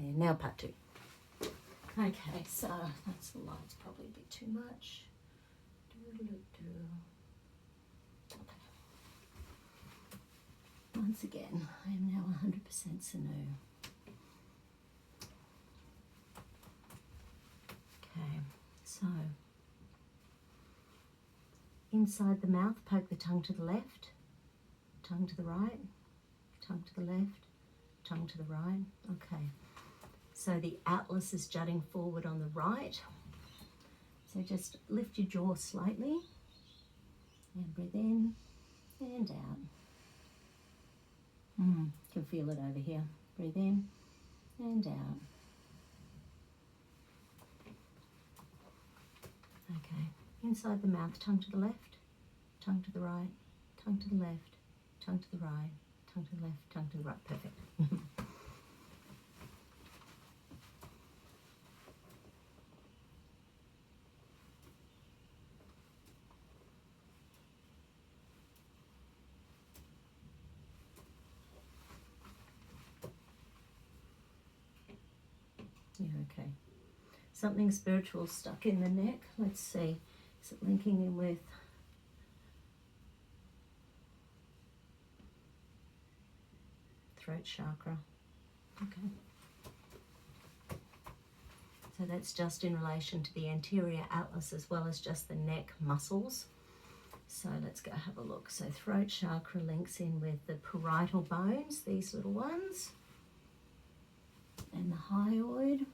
And now part 2. Okay, so that's the light's probably a bit too much. Okay. Once again, I am now 100% Sinoux. Okay, so inside the mouth, poke the tongue to the left, tongue to the right, tongue to the left, tongue to the right. Okay, so the atlas is jutting forward on the right. So just lift your jaw slightly and breathe in and out. Can feel it over here. Breathe in and out. Okay, inside the mouth, tongue to the left, tongue to the right, tongue to the left, tongue to the right, tongue to the left, tongue to the right. Perfect. Yeah, okay. Something spiritual stuck in the neck. Let's see. Is it linking in with throat chakra? Okay. So that's just in relation to the anterior atlas as well as just the neck muscles. So let's go have a look. So throat chakra links in with the parietal bones, these little ones, and the hyoid.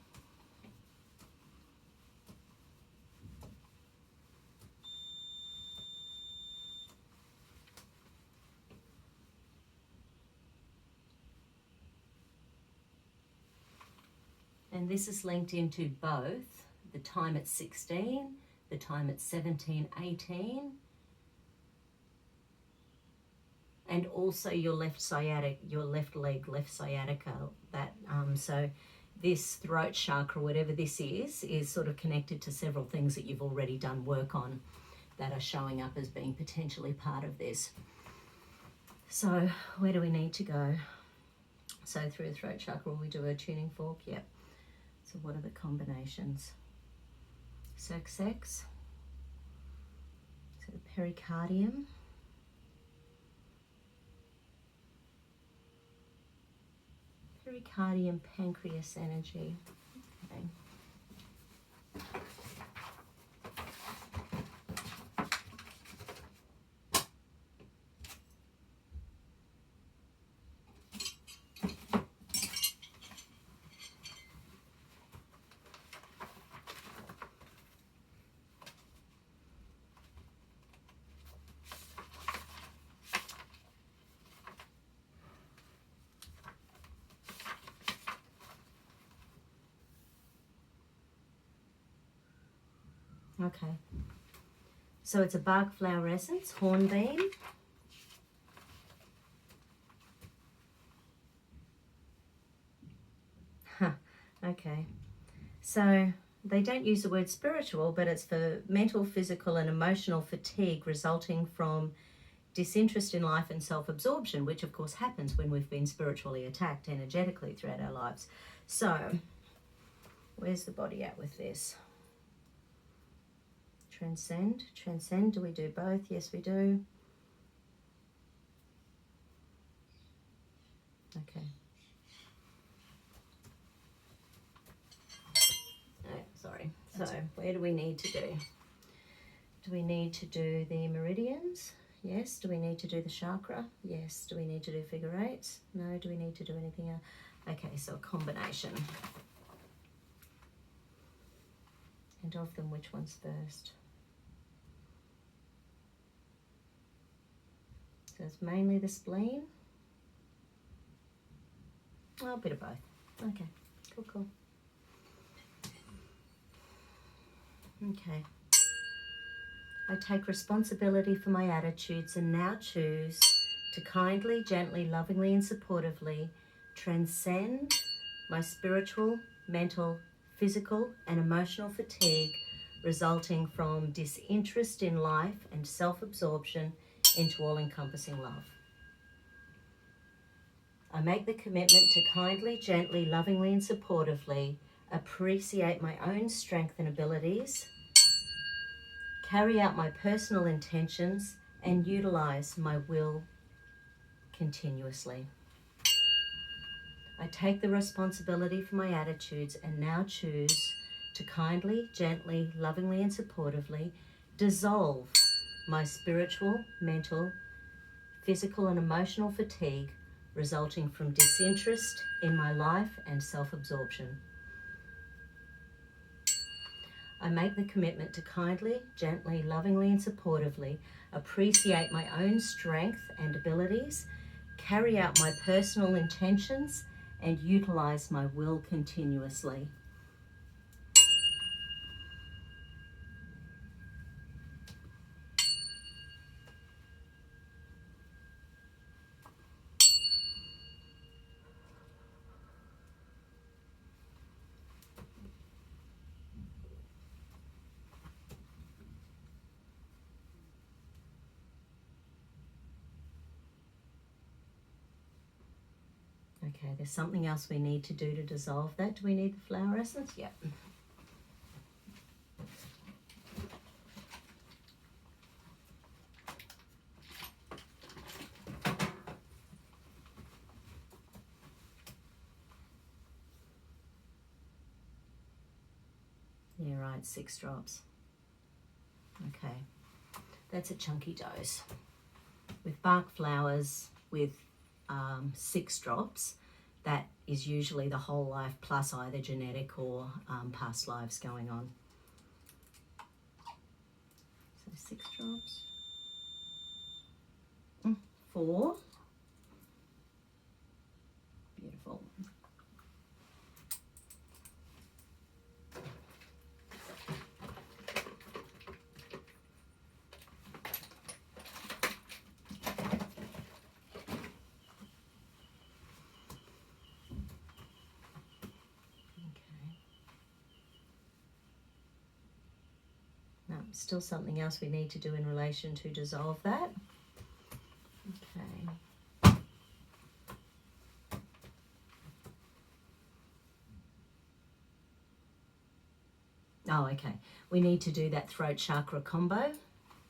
And this is linked into both the time at 16, the time at 17, 18, and also your left sciatic, your left leg, left sciatica. That so this throat chakra, whatever this is sort of connected to several things that you've already done work on that are showing up as being potentially part of this. So where do we need to go? So through the throat chakra, will we do a tuning fork? Yep. So what are the combinations? Circumflex, so the pericardium, pancreas energy. Okay. Okay, so it's a bark flower essence, hornbeam. Okay, so they don't use the word spiritual, but it's for mental, physical and emotional fatigue resulting from disinterest in life and self-absorption, which of course happens when we've been spiritually attacked energetically throughout our lives. So where's the body at with this? Transcend, do we do both? Yes, we do. Okay. Oh, sorry. So where do we need to do? Do we need to do the meridians? Yes. Do we need to do the chakra? Yes. Do we need to do figure eights? No. Do we need to do anything else? Okay, so a combination. And of them, which one's first? So it's mainly the spleen. Oh, a bit of both. Okay, cool. Okay. I take responsibility for my attitudes and now choose to kindly, gently, lovingly and supportively transcend my spiritual, mental, physical and emotional fatigue resulting from disinterest in life and self-absorption into all-encompassing love. I make the commitment to kindly, gently, lovingly and supportively appreciate my own strength and abilities, carry out my personal intentions, and utilize my will continuously. I take the responsibility for my attitudes and now choose to kindly, gently, lovingly and supportively dissolve my spiritual, mental, physical and emotional fatigue resulting from disinterest in my life and self-absorption. I make the commitment to kindly, gently, lovingly and supportively appreciate my own strength and abilities, carry out my personal intentions, and utilize my will continuously. Okay, there's something else we need to do to dissolve that. Do we need the flower essence? Yeah. Yeah, right, 6 drops. Okay, that's a chunky dose. With bark flowers, with 6 drops, that is usually the whole life plus either genetic or past lives going on. So 6 drops. 4. Beautiful. Still something else we need to do in relation to dissolve that. Okay. Oh, okay. We need to do that throat chakra combo.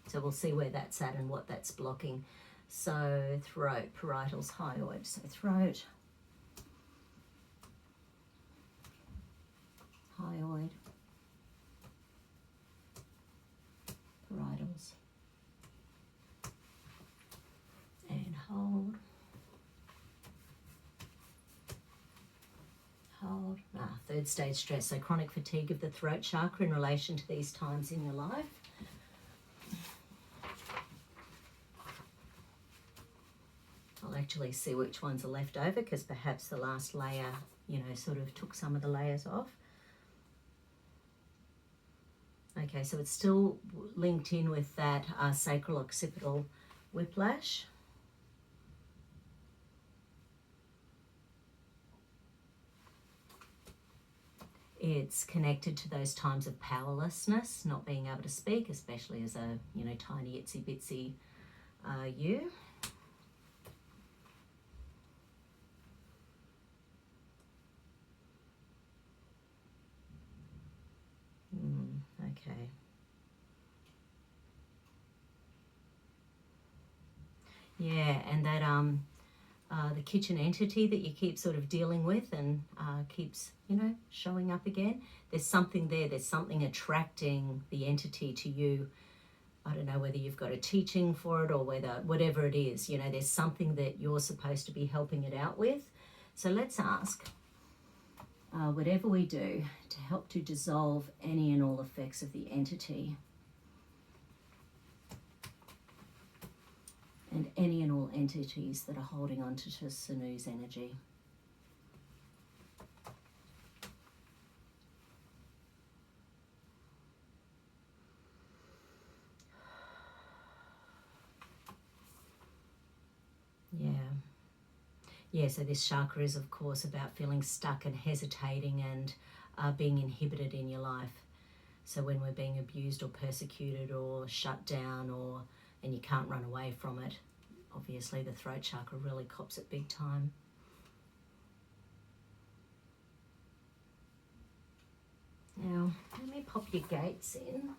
So we'll see where that's at and what that's blocking. So throat, parietals, hyoid. So throat, hyoid, parietals, and hold. Hold. Third stage stress, so chronic fatigue of the throat chakra in relation to these times in your life. I'll actually see which ones are left over because perhaps the last layer, sort of took some of the layers off. Okay, so it's still linked in with that sacral occipital whiplash. It's connected to those times of powerlessness, not being able to speak, especially as a, tiny itsy bitsy you. Okay. Yeah, and that the kitchen entity that you keep sort of dealing with and keeps, showing up again. There's something there. There's something attracting the entity to you. I don't know whether you've got a teaching for it or whatever it is, there's something that you're supposed to be helping it out with. So let's ask, whatever we do to help to dissolve any and all effects of the entity and any and all entities that are holding on to Sinou's energy. Yeah, so this chakra is, of course, about feeling stuck and hesitating and being inhibited in your life. So when we're being abused or persecuted or shut down and you can't run away from it, obviously the throat chakra really cops it big time. pop your gates in.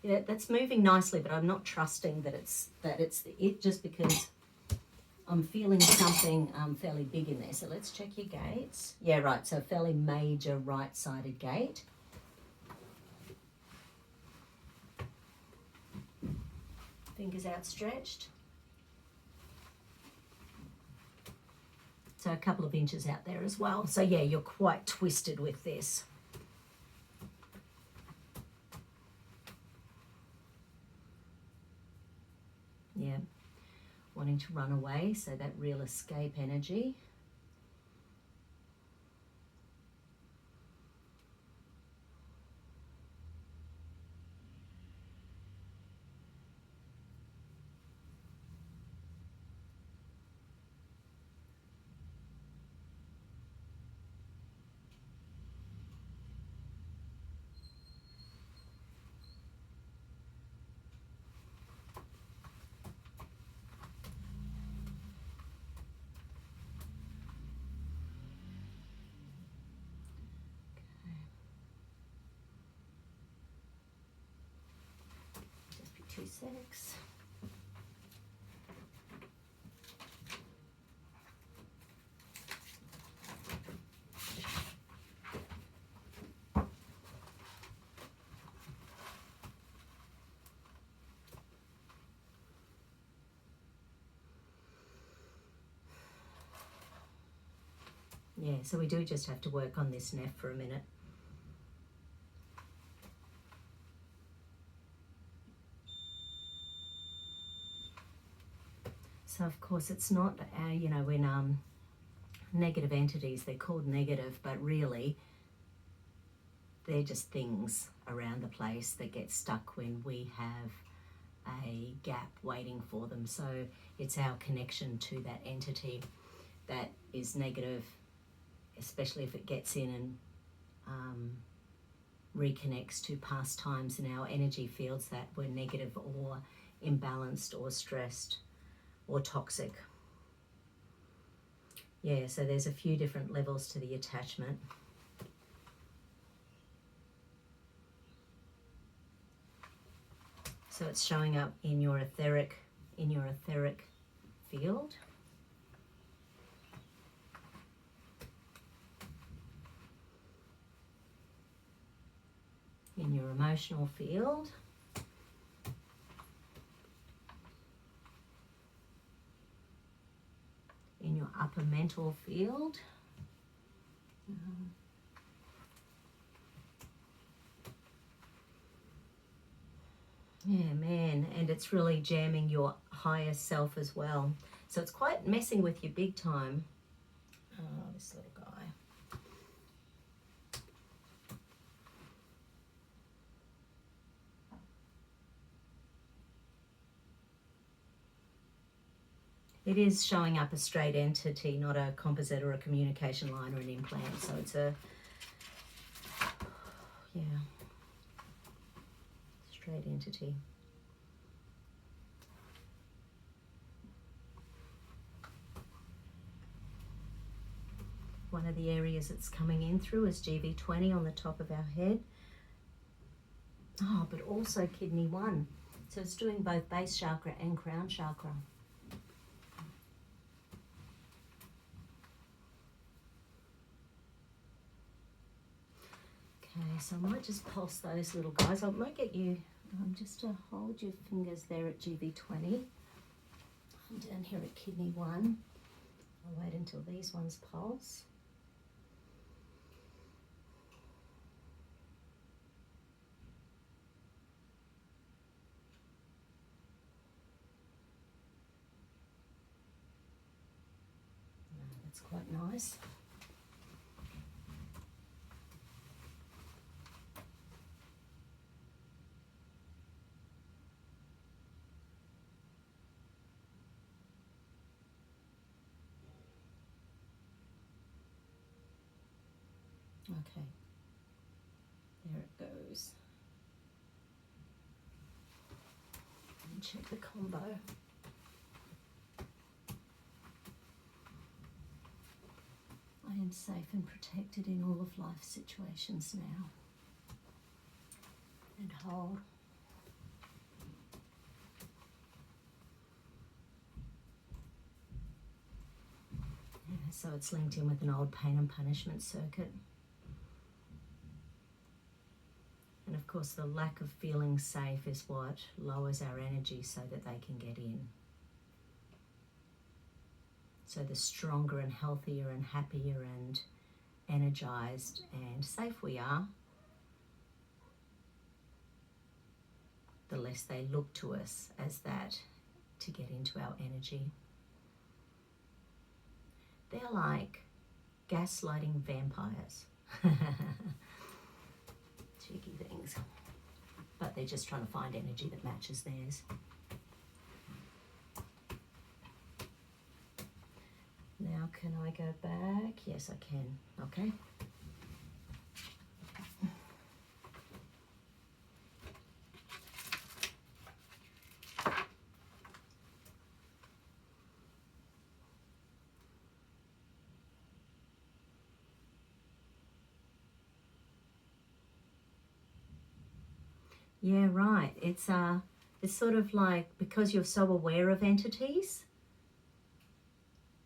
Yeah, that's moving nicely, but I'm not trusting that it's it, just because I'm feeling something fairly big in there. So let's check your gates. Yeah, right. So fairly major right-sided gate. Fingers outstretched. So a couple of inches out there as well. So yeah, you're quite twisted with this. Yeah, wanting to run away, so that real escape energy. Just be 2 secs. Yeah, so we do just have to work on this neck for a minute. So of course it's not, you know, when negative entities, they're called negative, but really they're just things around the place that get stuck when we have a gap waiting for them. So it's our connection to that entity that is negative, especially if it gets in and reconnects to past times in our energy fields that were negative or imbalanced or stressed or toxic. Yeah, so there's a few different levels to the attachment. So it's showing up in your etheric field. In your emotional field. In your upper mental field. Yeah, man, and it's really jamming your higher self as well. So it's quite messing with you big time. Oh, this little guy. It is showing up a straight entity, not a composite or a communication line or an implant. So it's a, yeah, straight entity. One of the areas it's coming in through is GV20 on the top of our head. Oh, but also kidney 1. So it's doing both base chakra and crown chakra. Okay, so I might just pulse those little guys. I might get you just to hold your fingers there at GV20. I'm down here at kidney 1. I'll wait until these ones pulse. That's quite nice. Okay, there it goes. And check the combo. I am safe and protected in all of life's situations now. And hold. Yeah, so it's linked in with an old pain and punishment circuit. And of course, the lack of feeling safe is what lowers our energy so that they can get in. So the stronger and healthier and happier and energized and safe we are, the less they look to us as that to get into our energy. They're like gaslighting vampires. Cheeky things. But they're just trying to find energy that matches theirs. Now can I go back? Yes, I can. Okay. Yeah, right. It's sort of like, because you're so aware of entities,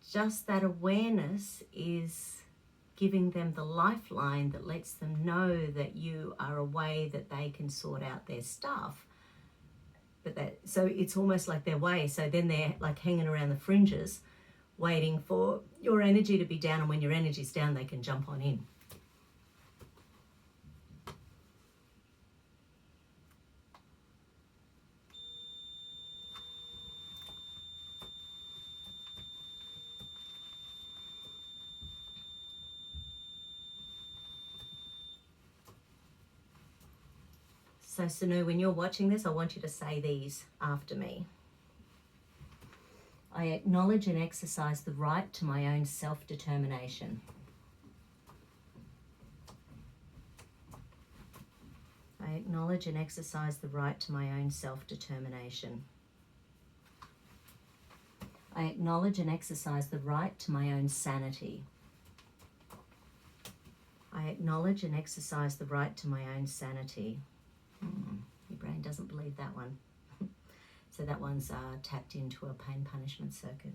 just that awareness is giving them the lifeline that lets them know that you are a way that they can sort out their stuff. So it's almost like their way. So then they're like hanging around the fringes, waiting for your energy to be down, and when your energy's down, they can jump on in. So Sinoux, when you're watching this, I want you to say these after me. I acknowledge and exercise the right to my own self-determination. I acknowledge and exercise the right to my own self-determination. I acknowledge and exercise the right to my own sanity. I acknowledge and exercise the right to my own sanity. Your brain doesn't believe that one. So that one's tapped into a pain punishment circuit.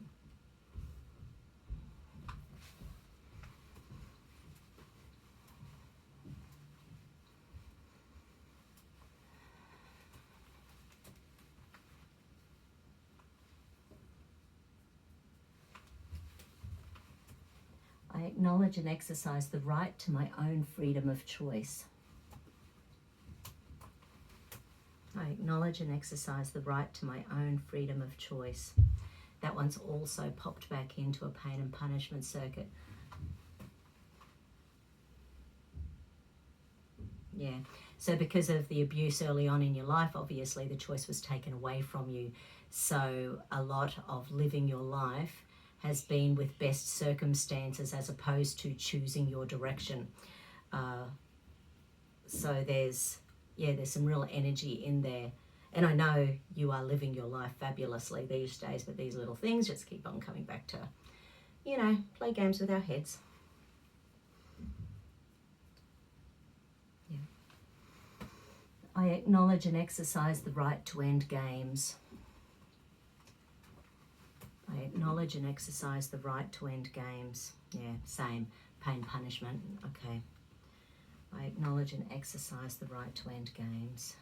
I acknowledge and exercise the right to my own freedom of choice. I acknowledge and exercise the right to my own freedom of choice. That one's also popped back into a pain and punishment circuit. Yeah, so because of the abuse early on in your life, obviously the choice was taken away from you. So a lot of living your life has been with best circumstances as opposed to choosing your direction. So there's some real energy in there. And I know you are living your life fabulously these days, but these little things just keep on coming back to, play games with our heads. Yeah. I acknowledge and exercise the right to end games. I acknowledge and exercise the right to end games. Yeah, same. Pain, punishment. Okay. I acknowledge and exercise the right to end games.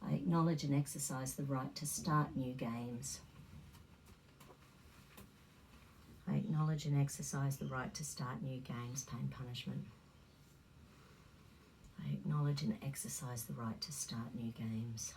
I acknowledge and exercise the right to start new games. I acknowledge and exercise the right to start new games, pain, punishment. I acknowledge and exercise the right to start new games.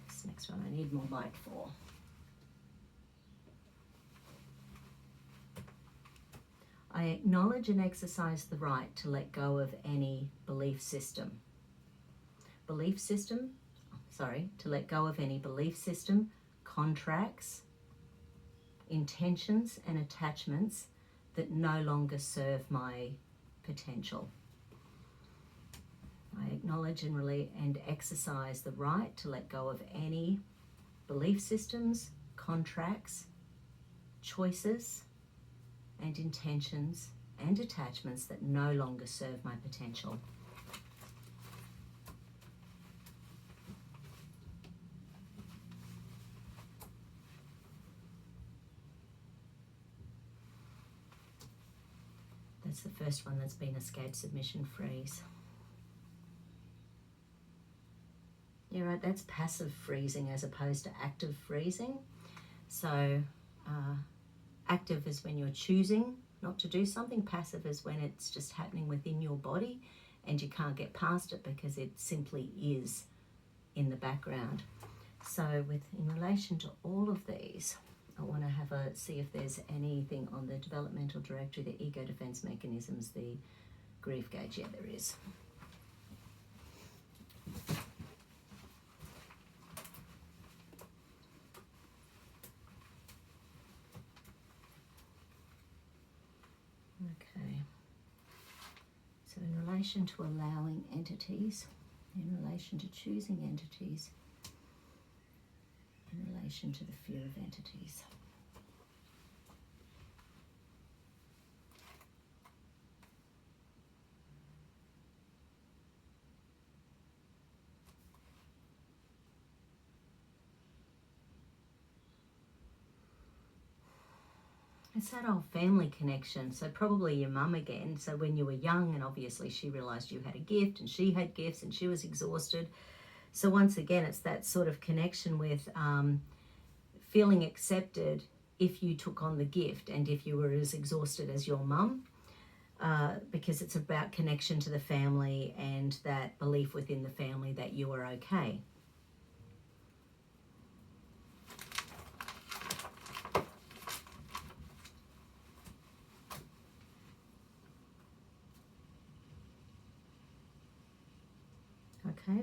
This next one I need more light for. I acknowledge and exercise the right to let go of any belief system belief system, to let go of any belief system, contracts, intentions and attachments that no longer serve my potential. I acknowledge and exercise the right to let go of any belief systems, contracts, choices and intentions and attachments that no longer serve my potential. That's the first one that's been escape, submission, freeze. Yeah, right, that's passive freezing as opposed to active freezing. So active is when you're choosing not to do something. Passive is when it's just happening within your body and you can't get past it because it simply is in the background. So in relation to all of these, I want to see if there's anything on the developmental directory, the ego defense mechanisms, the grief gauge. Yeah, there is. Okay. So in relation to allowing entities, in relation to choosing entities, in relation to the fear of entities. It's that old family connection. So probably your mum again. So when you were young, and obviously she realised you had a gift and she had gifts and she was exhausted. So once again, it's that sort of connection with feeling accepted if you took on the gift and if you were as exhausted as your mum, because it's about connection to the family and that belief within the family that you are okay. Okay.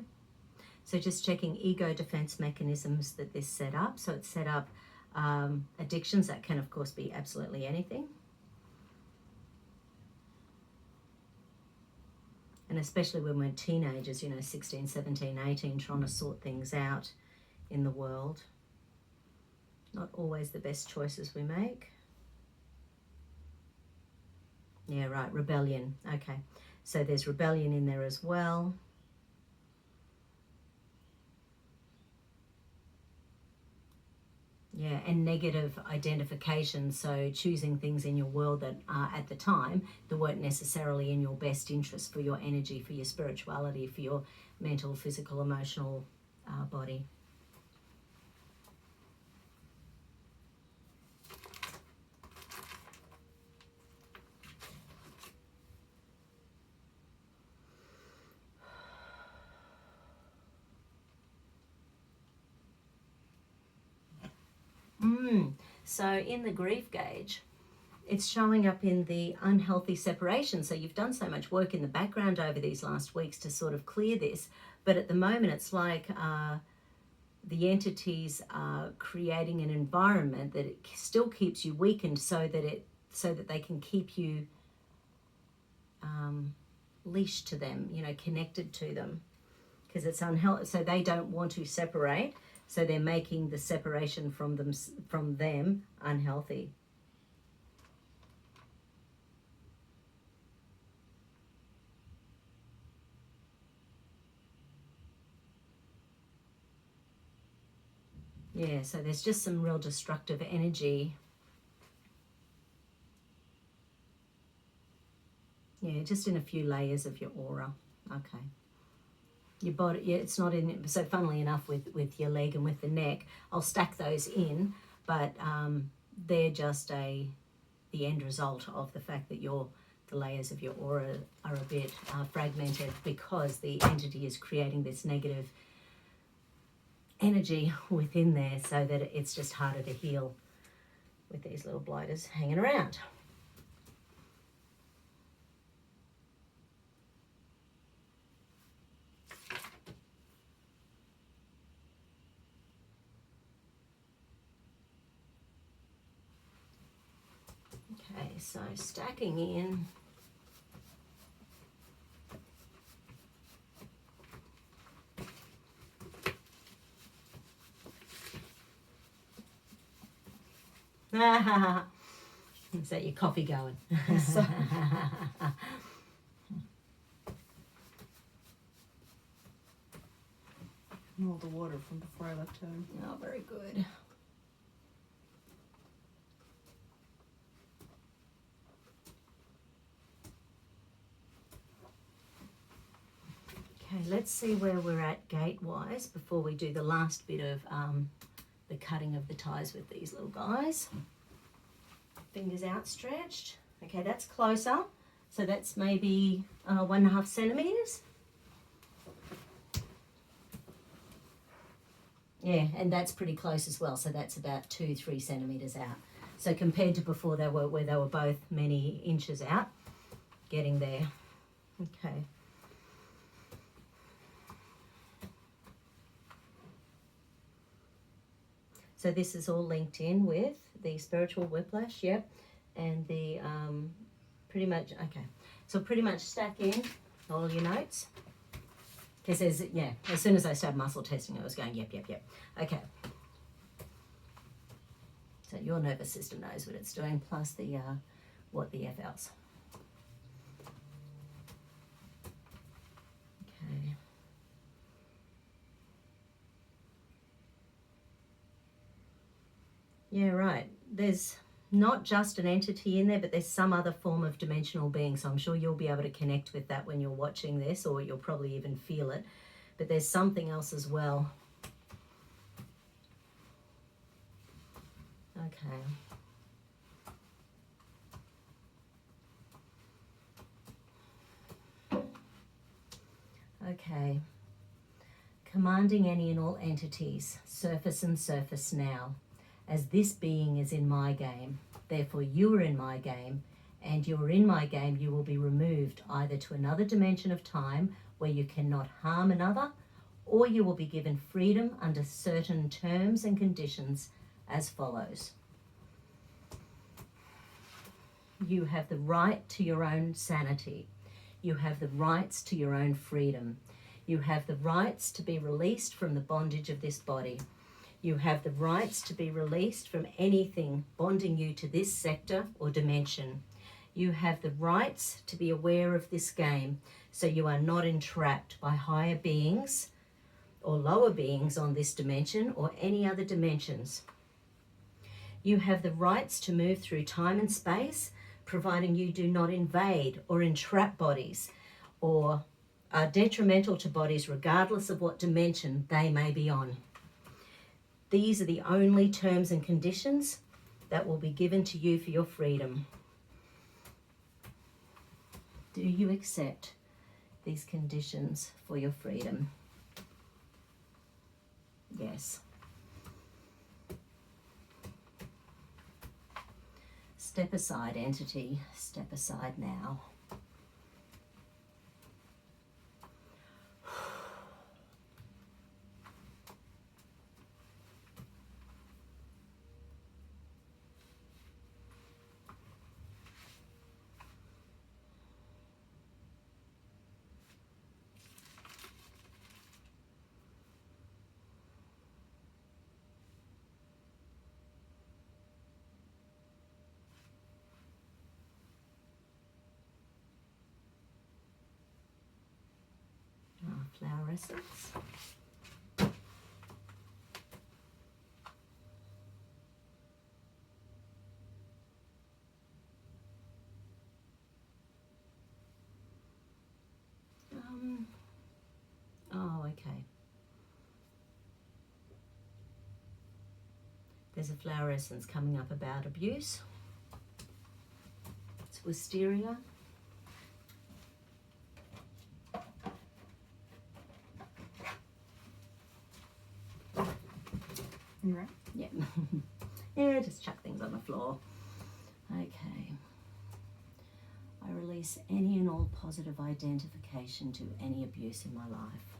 So just checking ego defense mechanisms that this set up. So it's set up addictions. That can, of course, be absolutely anything. And especially when we're teenagers, 16, 17, 18, trying to sort things out in the world. Not always the best choices we make. Yeah, right, rebellion. Okay, so there's rebellion in there as well. Yeah, and negative identification, so choosing things in your world that are at the time that weren't necessarily in your best interest for your energy, for your spirituality, for your mental, physical, emotional body. So in the grief gauge, it's showing up in the unhealthy separation. So you've done so much work in the background over these last weeks to sort of clear this. But at the moment, it's like the entities are creating an environment that it still keeps you weakened so that they can keep you leashed to them, connected to them. Because it's unhealthy. So they don't want to separate. So they're making the separation from them unhealthy. Yeah, so there's just some real destructive energy. Yeah, just in a few layers of your aura. Okay. Your body, yeah, it's not in, so funnily enough with your leg and with the neck, I'll stack those in, but they're just the end result of the fact that the layers of your aura are a bit fragmented because the entity is creating this negative energy within there so that it's just harder to heal with these little blighters hanging around. so stacking in. Is that your coffee going? So, all the water from before I left home. Oh, very good. Okay, let's see where we're at gate-wise before we do the last bit of the cutting of the ties with these little guys. Fingers outstretched. Okay, that's closer. So that's maybe 1.5 centimetres. Yeah, and that's pretty close as well. So that's about 2-3 centimetres out. So compared to before, where they were both many inches out, getting there. Okay. So this is all linked in with the spiritual whiplash, yep, and the pretty much, okay. So pretty much stack in all your notes. Because there's, yeah, as soon as I started muscle testing, I was going, yep. Okay. So your nervous system knows what it's doing, plus the what the FLs. Okay. Yeah, right. There's not just an entity in there, but there's some other form of dimensional being. So I'm sure you'll be able to connect with that when you're watching this, or you'll probably even feel it. But there's something else as well. Okay. Okay. Commanding any and all entities, surface and surface now. As this being is in my game, therefore you are in my game, and you are in my game, you will be removed either to another dimension of time where you cannot harm another, or you will be given freedom under certain terms and conditions as follows. You have the right to your own sanity. You have the rights to your own freedom. You have the rights to be released from the bondage of this body. You have the rights to be released from anything bonding you to this sector or dimension. You have the rights to be aware of this game, so you are not entrapped by higher beings or lower beings on this dimension or any other dimensions. You have the rights to move through time and space, providing you do not invade or entrap bodies or are detrimental to bodies regardless of what dimension they may be on. These are the only terms and conditions that will be given to you for your freedom. Do you accept these conditions for your freedom? Yes. Step aside, entity. Step aside now. Flower essence. Oh, okay. There's a flower essence coming up about abuse. It's wisteria. Right. Yeah. Yeah, just chuck things on the floor. Okay. I release any and all positive identification to any abuse in my life.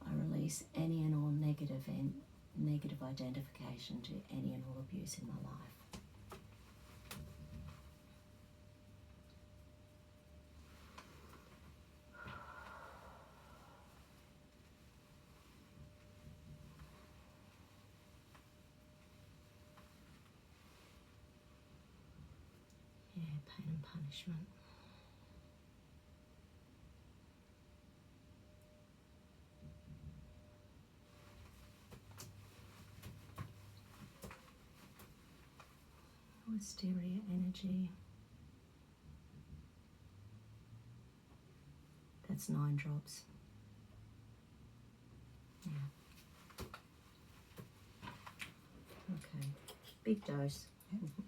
I release any and all negative identification to any and all abuse in my life. Yeah, pain and punishment. Wisteria energy. That's 9 drops. Yeah. Okay. Big dose. Beautiful.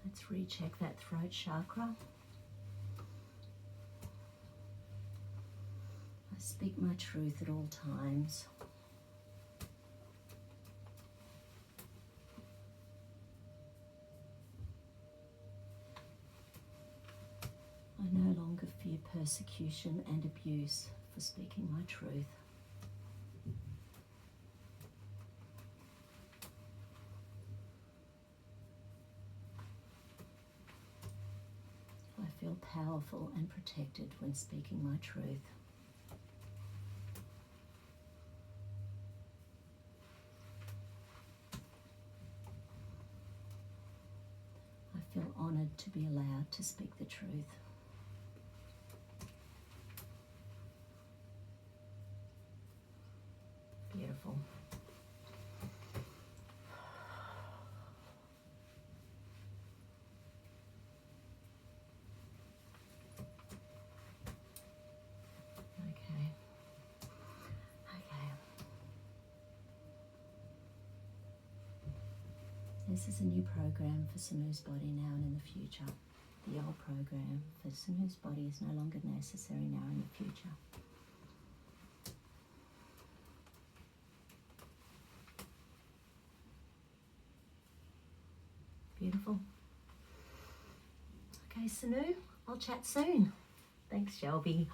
Let's recheck that throat chakra. I speak my truth at all times. I no longer fear persecution and abuse for speaking my truth. I feel powerful and protected when speaking my truth. I feel honoured to be allowed to speak the truth. Beautiful. This is a new program for Sinou's body now and in the future. The old program for Sinou's body is no longer necessary now and in the future. Beautiful. Okay, Sinoux, I'll chat soon. Thanks, Shelby.